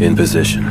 In position.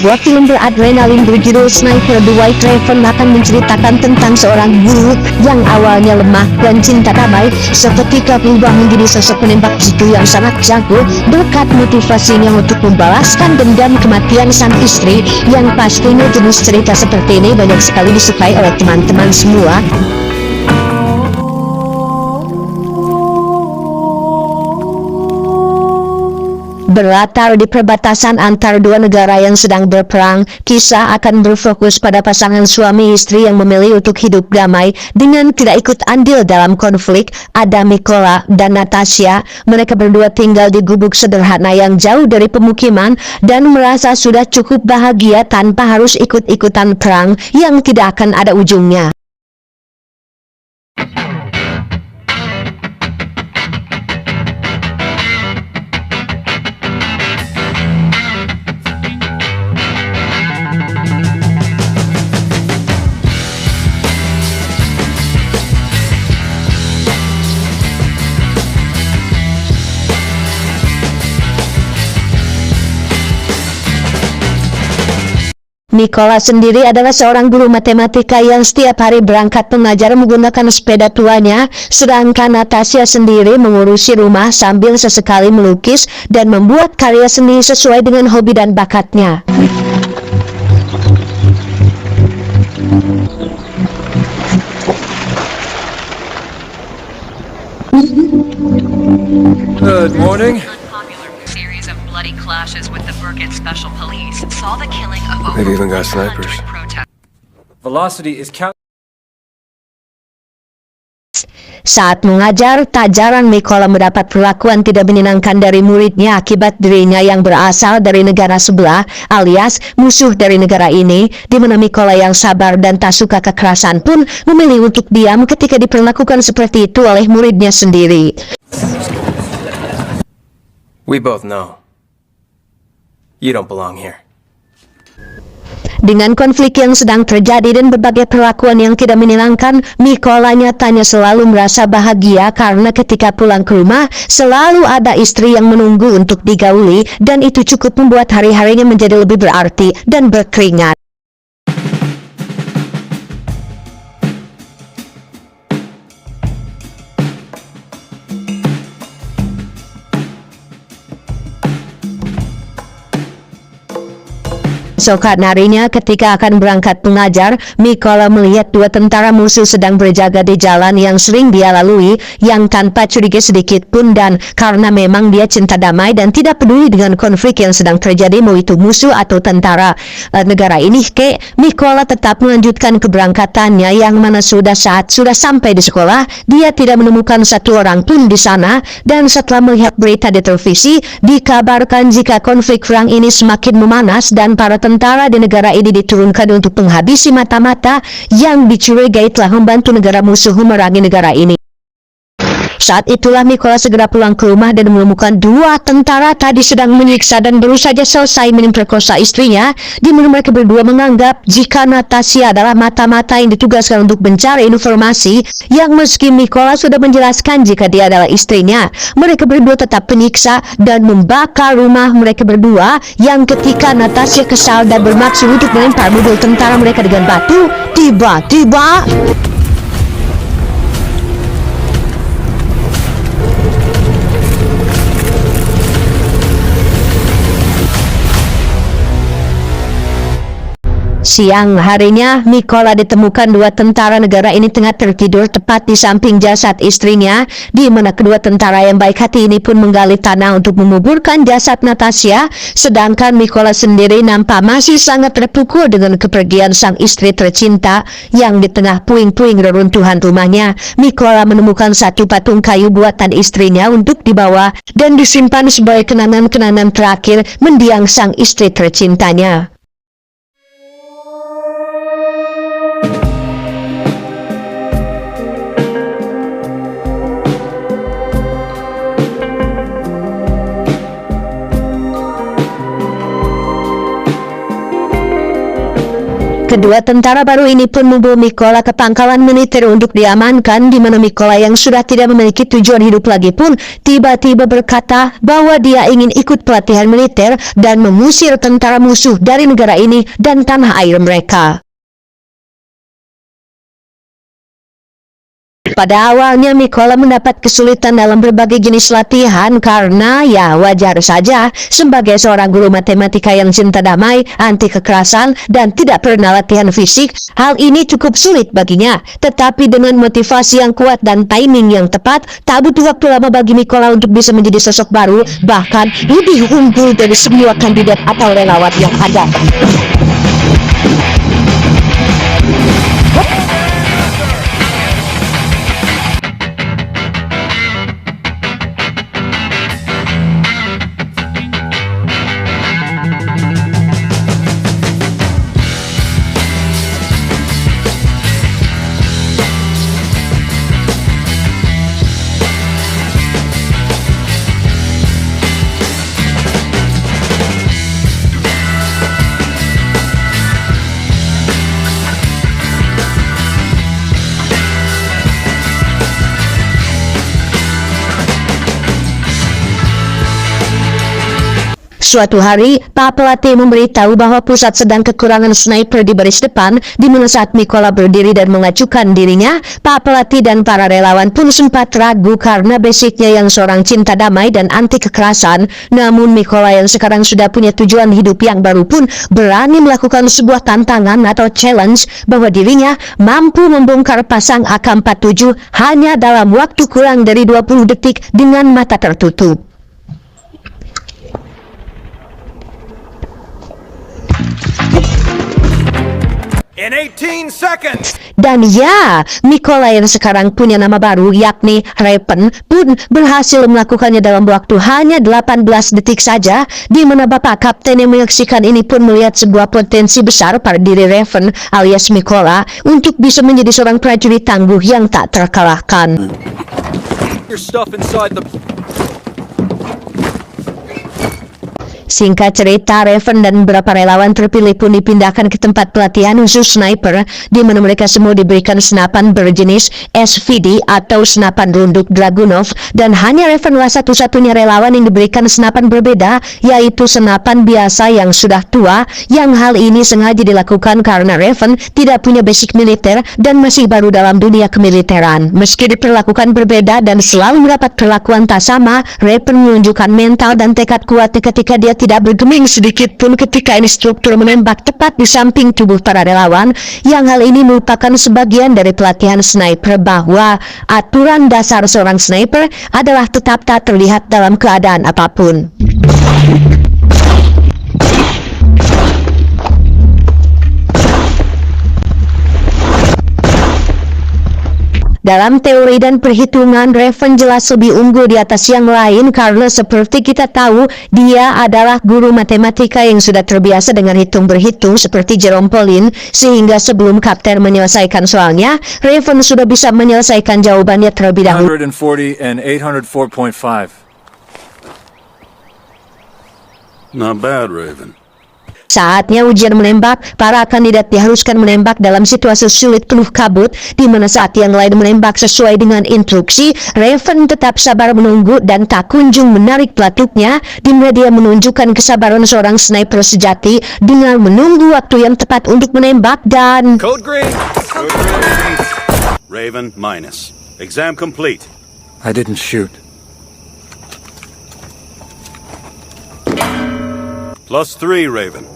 Sebuah film beradrenalin berjudul Sniper The White Raven akan menceritakan tentang seorang guru yang awalnya lemah dan cinta damai seketika berubah menjadi sosok penembak jitu yang sangat jago berkat motivasinya untuk membalaskan dendam kematian sang istri, yang pastinya jenis cerita seperti ini banyak sekali disukai oleh teman-teman semua. Berlatar di perbatasan antara dua negara yang sedang berperang, kisah akan berfokus pada pasangan suami istri yang memilih untuk hidup damai dengan tidak ikut andil dalam konflik. Ada Mikola dan Natasha. Mereka berdua tinggal di gubuk sederhana yang jauh dari pemukiman dan merasa sudah cukup bahagia tanpa harus ikut-ikutan perang yang tidak akan ada ujungnya. Mikola sendiri adalah seorang guru matematika yang setiap hari berangkat mengajar menggunakan sepeda tuanya, sedangkan Natasha sendiri mengurusi rumah sambil sesekali melukis dan membuat karya seni sesuai dengan hobi dan bakatnya. Good morning. Bloody clashes with the Burkett Special Police saw the killing of over They've even got snipers. Velocity is count. Saat mengajar, tak jarang Mikola mendapat perlakuan tidak menyenangkan dari muridnya akibat dirinya yang berasal dari negara sebelah, alias musuh dari negara ini, di mana Mikola yang sabar dan tak suka kekerasan pun memilih untuk diam ketika diperlakukan seperti itu oleh muridnya sendiri. We both know. You don't belong here. Dengan konflik yang sedang terjadi dan berbagai perlakuan yang tidak menyenangkan, Mikola nyatanya selalu merasa bahagia karena ketika pulang ke rumah, selalu ada istri yang menunggu untuk digauli, dan itu cukup membuat hari-harinya menjadi lebih berarti dan berkeringat. Keesokan harinya ketika akan berangkat mengajar, Mikola melihat dua tentara musuh sedang berjaga di jalan yang sering dia lalui, yang tanpa curiga sedikit pun, dan karena memang dia cinta damai dan tidak peduli dengan konflik yang sedang terjadi mau itu musuh atau tentara negara ini, Mikola tetap melanjutkan keberangkatannya, yang mana sudah sampai di sekolah, dia tidak menemukan satu orang pun di sana, dan setelah melihat berita di televisi, dikabarkan jika konflik perang ini semakin memanas dan para tentara di negara ini diturunkan untuk menghabisi mata-mata yang dicurigai telah membantu negara musuh memerangi negara ini. Saat itulah Mikola segera pulang ke rumah dan menemukan dua tentara tadi sedang menyiksa dan baru saja selesai memperkosa istrinya, di mana mereka berdua menganggap jika Natasha adalah mata-mata yang ditugaskan untuk mencari informasi, yang meski Mikola sudah menjelaskan jika dia adalah istrinya, mereka berdua tetap menyiksa dan membakar rumah mereka berdua, yang ketika Natasha kesal dan bermaksud untuk melempar mobil tentara mereka dengan batu, tiba-tiba siang harinya, Mikola ditemukan dua tentara negara ini tengah tertidur tepat di samping jasad istrinya, di mana kedua tentara yang baik hati ini pun menggali tanah untuk menguburkan jasad Natasha, sedangkan Mikola sendiri nampak masih sangat terpukul dengan kepergian sang istri tercinta, yang di tengah puing-puing reruntuhan rumahnya, Mikola menemukan satu patung kayu buatan istrinya untuk dibawa dan disimpan sebagai kenangan-kenangan terakhir mendiang sang istri tercintanya. Kedua tentara baru ini pun membawa Mikola ke pangkalan militer untuk diamankan, di mana Mikola yang sudah tidak memiliki tujuan hidup lagi pun tiba-tiba berkata bahwa dia ingin ikut pelatihan militer dan mengusir tentara musuh dari negara ini dan tanah air mereka. Pada awalnya Mikola mendapat kesulitan dalam berbagai jenis latihan karena ya wajar saja sebagai seorang guru matematika yang cinta damai, anti kekerasan, dan tidak pernah latihan fisik, hal ini cukup sulit baginya. Tetapi dengan motivasi yang kuat dan timing yang tepat, tak butuh waktu lama bagi Mikola untuk bisa menjadi sosok baru, bahkan lebih unggul dari semua kandidat atau relawan yang ada. Suatu hari, Pak Pelatih memberitahu bahwa pusat sedang kekurangan sniper di baris depan, di mana saat Mikola berdiri dan mengajukan dirinya, Pak Pelatih dan para relawan pun sempat ragu karena basicnya yang seorang cinta damai dan anti kekerasan. Namun Mikola yang sekarang sudah punya tujuan hidup yang baru pun berani melakukan sebuah tantangan atau challenge bahwa dirinya mampu membongkar pasang AK-47 hanya dalam waktu kurang dari 20 detik dengan mata tertutup. In 18 seconds! Dan ya, Mikola yang sekarang punya nama baru yakni Raven pun berhasil melakukannya dalam waktu hanya 18 detik saja, di mana Bapak Kapten yang menyaksikan ini pun melihat sebuah potensi besar pada diri Raven alias Mikola untuk bisa menjadi seorang prajurit tangguh yang tak terkalahkan. Your stuff inside the... Singkat cerita, Raven dan beberapa relawan terpilih pun dipindahkan ke tempat pelatihan khusus sniper, di mana mereka semua diberikan senapan berjenis SVD atau senapan runduk Dragunov, dan hanya Ravenlah satu-satunya relawan yang diberikan senapan berbeda, yaitu senapan biasa yang sudah tua, yang hal ini sengaja dilakukan karena Raven tidak punya basic militer dan masih baru dalam dunia kemiliteran. Meski diperlakukan berbeda dan selalu mendapat perlakuan tak sama, Raven menunjukkan mental dan tekad kuatnya ketika dia tidak bergeming sedikit pun ketika instruktur menembak tepat di samping tubuh para relawan, yang hal ini merupakan sebagian dari pelatihan sniper bahwa aturan dasar seorang sniper adalah tetap tak terlihat dalam keadaan apapun. Dalam teori dan perhitungan, Raven jelas lebih unggul di atas yang lain karena seperti kita tahu, dia adalah guru matematika yang sudah terbiasa dengan hitung-berhitung seperti Jerome Pauline, sehingga sebelum Kapten menyelesaikan soalnya, Raven sudah bisa menyelesaikan jawabannya terlebih dahulu. 140 and 804.5. Not bad, Raven. Saatnya ujian menembak, para kandidat diharuskan menembak dalam situasi sulit penuh kabut, di mana saat yang lain menembak sesuai dengan instruksi, Raven tetap sabar menunggu dan tak kunjung menarik pelatuknya, di mana dia menunjukkan kesabaran seorang sniper sejati dengan menunggu waktu yang tepat untuk menembak dan... Code green! Raven, minus. Exam complete. I didn't shoot. +3, Raven.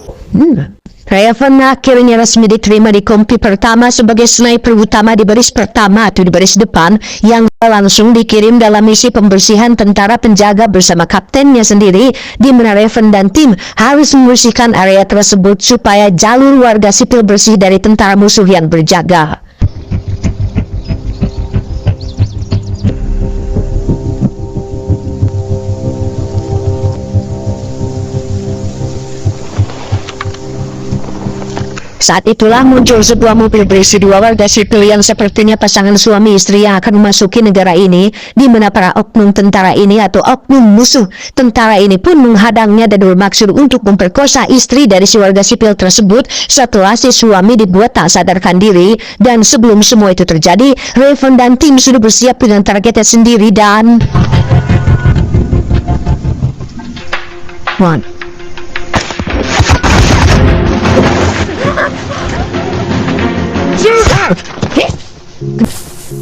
Raven akhirnya resmi diterima di kompi pertama sebagai sniper utama di baris pertama atau di baris depan, yang langsung dikirim dalam misi pembersihan tentara penjaga bersama kaptennya sendiri, di mana Raven dan tim harus membersihkan area tersebut supaya jalur warga sipil bersih dari tentara musuh yang berjaga. Saat itulah muncul sebuah mobil berisi dua warga sipil yang sepertinya pasangan suami istri yang akan memasuki negara ini, di mana para oknum tentara ini atau oknum musuh tentara ini pun menghadangnya dan bermaksud untuk memperkosa istri dari si warga sipil tersebut setelah si suami dibuat tak sadarkan diri. Dan sebelum semua itu terjadi, Raven dan tim sudah bersiap dengan targetnya sendiri dan...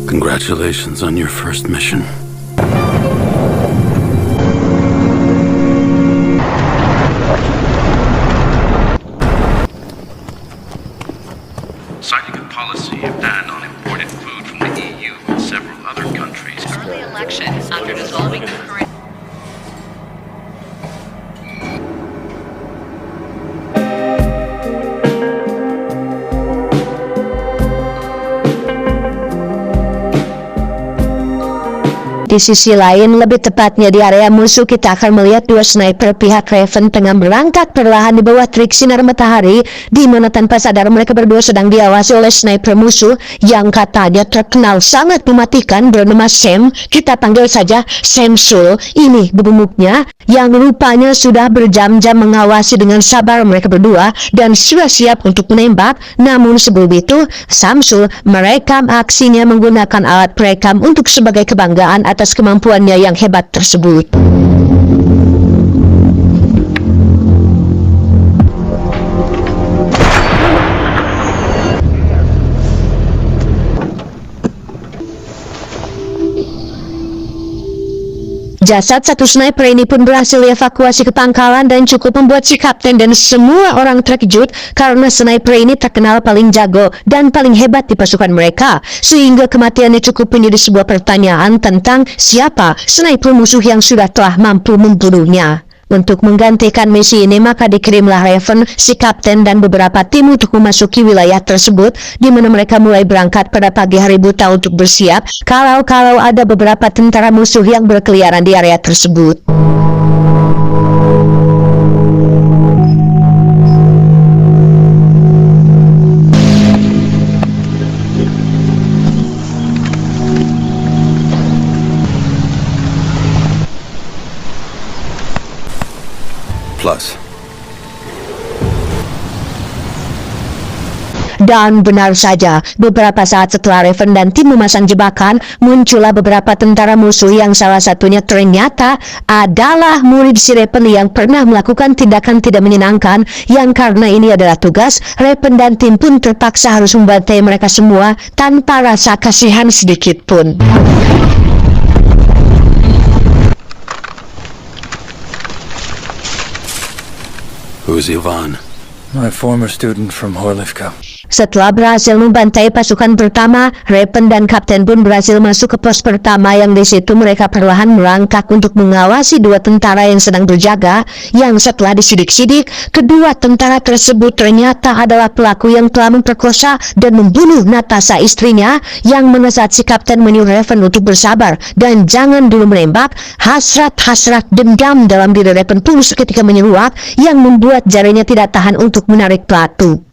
Congratulations on your first mission. Citing a policy ban on imported food from the EU and several other countries. Early elections after dissolving the current. Di sisi lain, lebih tepatnya di area musuh, kita akan melihat dua sniper pihak Raven tengah berangkat perlahan di bawah terik sinar matahari, di mana tanpa sadar mereka berdua sedang diawasi oleh sniper musuh yang katanya terkenal sangat mematikan bernama Sam. Kita panggil saja Samsul. Ini bebumuknya yang rupanya sudah berjam-jam mengawasi dengan sabar mereka berdua dan sudah siap untuk menembak. Namun sebelum itu, Samsul merekam aksinya menggunakan alat perekam untuk sebagai kebanggaan atas kemampuannya yang hebat tersebut. Jasad satu sniper ini pun berhasil dievakuasi ke pangkalan dan cukup membuat si kapten dan semua orang terkejut karena sniper ini terkenal paling jago dan paling hebat di pasukan mereka, sehingga kematiannya cukup menjadi sebuah pertanyaan tentang siapa sniper musuh yang sudah telah mampu membunuhnya. Untuk menggantikan misi ini, maka dikirimlah Raven, si kapten dan beberapa tim untuk memasuki wilayah tersebut, di mana mereka mulai berangkat pada pagi hari buta untuk bersiap kalau ada beberapa tentara musuh yang berkeliaran di area tersebut. Plus. Dan benar saja, beberapa saat setelah Raven dan tim memasang jebakan, muncullah beberapa tentara musuh yang salah satunya ternyata adalah murid si Raven yang pernah melakukan tindakan tidak menyenangkan, yang karena ini adalah tugas, Raven dan tim pun terpaksa harus membantai mereka semua tanpa rasa kasihan sedikit pun. Who's Ivan? My former student from Horlivka. Setelah berhasil membantai pasukan pertama, Raven dan Kapten pun berhasil masuk ke pos pertama yang di situ mereka perlahan merangkak untuk mengawasi dua tentara yang sedang berjaga, yang setelah disidik-sidik, kedua tentara tersebut ternyata adalah pelaku yang telah memperkosa dan membunuh Natasha istrinya, yang mana saat si Kapten menyuruh Raven untuk bersabar dan jangan dulu menembak, hasrat dendam dalam diri Raven pun seketika menyeruak yang membuat jarinya tidak tahan untuk menarik pelatu.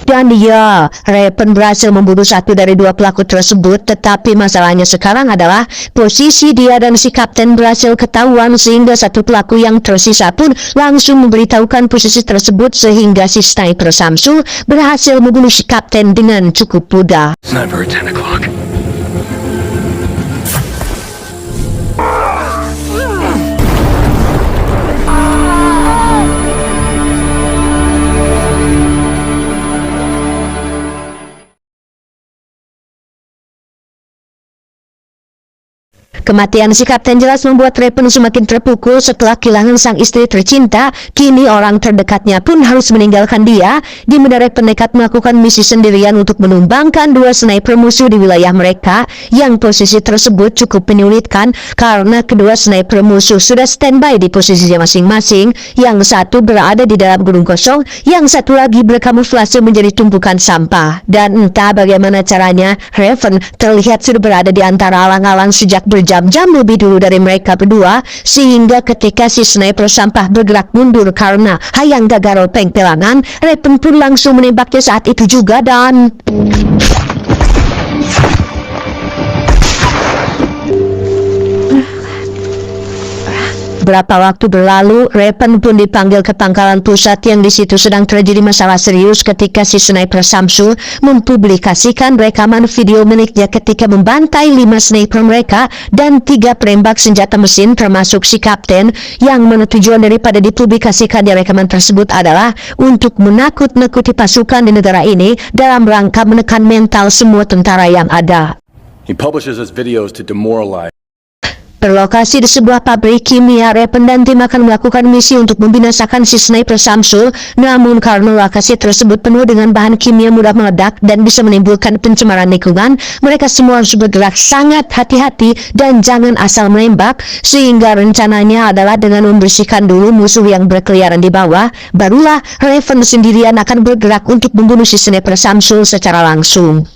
Dan ya, Raven berhasil membunuh satu dari dua pelaku tersebut, tetapi masalahnya sekarang adalah posisi dia dan si kapten berhasil ketahuan, sehingga satu pelaku yang tersisa pun langsung memberitahukan posisi tersebut, sehingga si sniper Samsul berhasil membunuh si kapten dengan cukup mudah. Sniper at 10 o'clock. Kematian si kapten jelas membuat Raven semakin terpukul setelah kehilangan sang istri tercinta. Kini orang terdekatnya pun harus meninggalkan dia, di mana Raven nekat melakukan misi sendirian untuk menumbangkan dua sniper musuh di wilayah mereka, yang posisi tersebut cukup menyulitkan karena kedua sniper musuh sudah standby di posisinya masing-masing. Yang satu berada di dalam gunung kosong, yang satu lagi berkamuflase menjadi tumpukan sampah. Dan entah bagaimana caranya, Raven terlihat sudah berada di antara alang-alang sejak berjalan berjam-jam lebih dulu dari mereka berdua, sehingga ketika si sniper sampah bergerak mundur karena hayang gagal pengpelangan, Raven pun langsung menembaknya saat itu juga dan... Berapa waktu berlalu, Raven pun dipanggil ke pangkalan pusat yang di situ sedang terjadi masalah serius ketika si sniper Samsul mempublikasikan rekaman video miliknya ketika membantai 5 sniper mereka dan 3 penembak senjata mesin termasuk si kapten, yang mana tujuan daripada dipublikasikan di rekaman tersebut adalah untuk menakut-nakuti pasukan di negara ini dalam rangka menekan mental semua tentara yang ada. He publishes his videos to demoralize. Berlokasi di sebuah pabrik kimia, Raven dan tim akan melakukan misi untuk membinasakan si sniper Samsul. Namun karena lokasi tersebut penuh dengan bahan kimia mudah meledak dan bisa menimbulkan pencemaran lingkungan, mereka semua harus bergerak sangat hati-hati dan jangan asal menembak. Sehingga rencananya adalah dengan membersihkan dulu musuh yang berkeliaran di bawah, barulah Raven sendirian akan bergerak untuk membunuh si sniper Samsul secara langsung.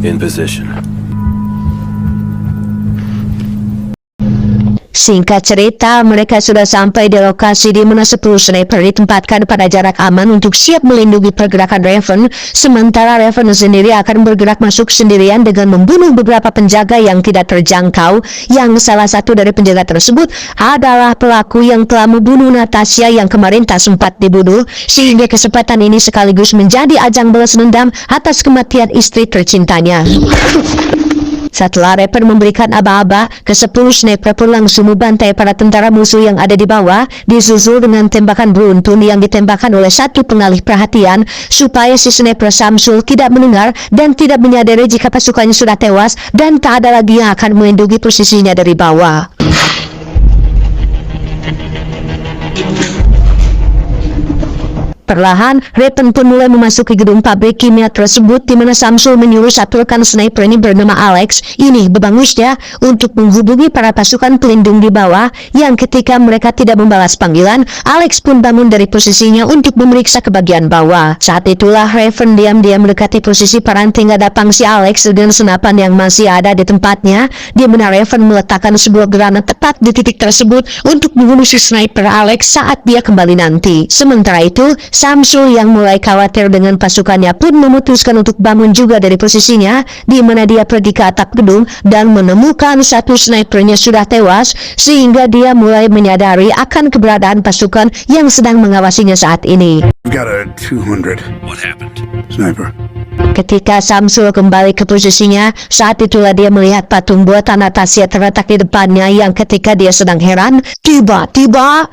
In position. Singkat cerita, mereka sudah sampai di lokasi di mana 10 sniper ditempatkan pada jarak aman untuk siap melindungi pergerakan Raven, sementara Raven sendiri akan bergerak masuk sendirian dengan membunuh beberapa penjaga yang tidak terjangkau, yang salah satu dari penjaga tersebut adalah pelaku yang telah membunuh Natasha yang kemarin tak sempat dibunuh, sehingga kesempatan ini sekaligus menjadi ajang balas dendam atas kematian istri tercintanya. Setelah Raven memberikan aba-aba, ke-10 sniper pun langsung membantai para tentara musuh yang ada di bawah, disusul dengan tembakan beruntun yang ditembakkan oleh satu pengalih perhatian, supaya si sniper Samsul tidak mendengar dan tidak menyadari jika pasukannya sudah tewas dan tak ada lagi yang akan melindungi posisinya dari bawah. Perlahan, Raven pun mulai memasuki gedung pabrik kimia tersebut di mana Samsul menyuruh satu rekan sniper ini bernama Alex, ini bebangusnya, untuk menghubungi para pasukan pelindung di bawah, yang ketika mereka tidak membalas panggilan, Alex pun bangun dari posisinya untuk memeriksa ke bagian bawah. Saat itulah Raven diam-diam mendekati posisi paranting gadapang si Alex dengan senapan yang masih ada di tempatnya, di mana Raven meletakkan sebuah granat tepat di titik tersebut untuk membunuh si sniper Alex saat dia kembali nanti. Sementara itu, Samsul yang mulai khawatir dengan pasukannya pun memutuskan untuk bangun juga dari posisinya, di mana dia pergi ke atap gedung dan menemukan satu snipernya sudah tewas, sehingga dia mulai menyadari akan keberadaan pasukan yang sedang mengawasinya saat ini. We've got a 200 What happened? sniper. Ketika Samsul kembali ke posisinya, saat itulah dia melihat patung buatan Natasha terletak di depannya, yang ketika dia sedang heran, tiba-tiba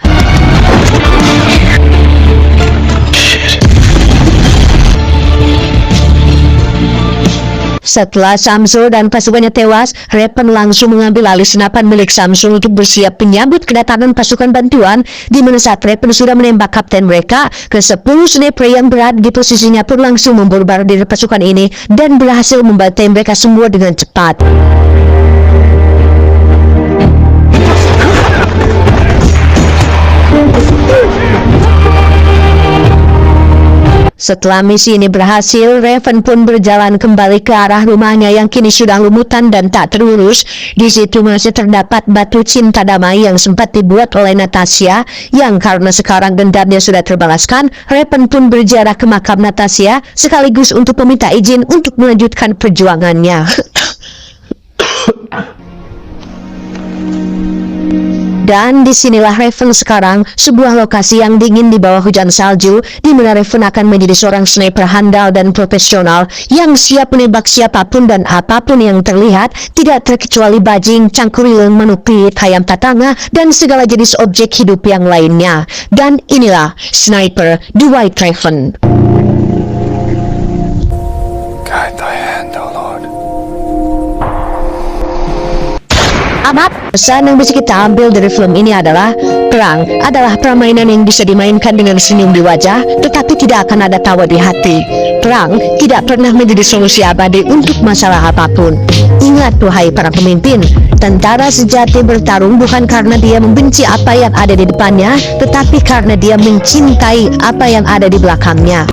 setelah Samsul dan pasukannya tewas, Raven langsung mengambil alih senapan milik Samsul untuk bersiap menyambut kedatangan pasukan bantuan, di mana saat Raven sudah menembak kapten mereka, ke-10 sniper yang berada di posisinya pun langsung membombardir pasukan ini dan berhasil membantai mereka semua dengan cepat. Setelah misi ini berhasil, Raven pun berjalan kembali ke arah rumahnya yang kini sudah lumutan dan tak terurus. Di situ masih terdapat batu cinta damai yang sempat dibuat oleh Natasha, yang karena sekarang dendamnya sudah terbalaskan, Raven pun berjarak ke makam Natasha sekaligus untuk meminta izin untuk melanjutkan perjuangannya. Dan disinilah Raven sekarang, sebuah lokasi yang dingin di bawah hujan salju, di mana Raven akan menjadi seorang sniper handal dan profesional yang siap menembak siapapun dan apapun yang terlihat, tidak terkecuali bajing, cangkurileng, manukit, hayam tatanga, dan segala jenis objek hidup yang lainnya. Dan inilah Sniper The White Raven. Guide thy hand, O Lord. Pesan yang bisa kita ambil dari film ini adalah, perang adalah permainan yang bisa dimainkan dengan senyum di wajah, tetapi tidak akan ada tawa di hati. perang tidak pernah menjadi solusi abadi untuk masalah apapun. Ingat wahai para pemimpin, tentara sejati bertarung bukan karena dia membenci apa yang ada di depannya, tetapi karena dia mencintai apa yang ada di belakangnya.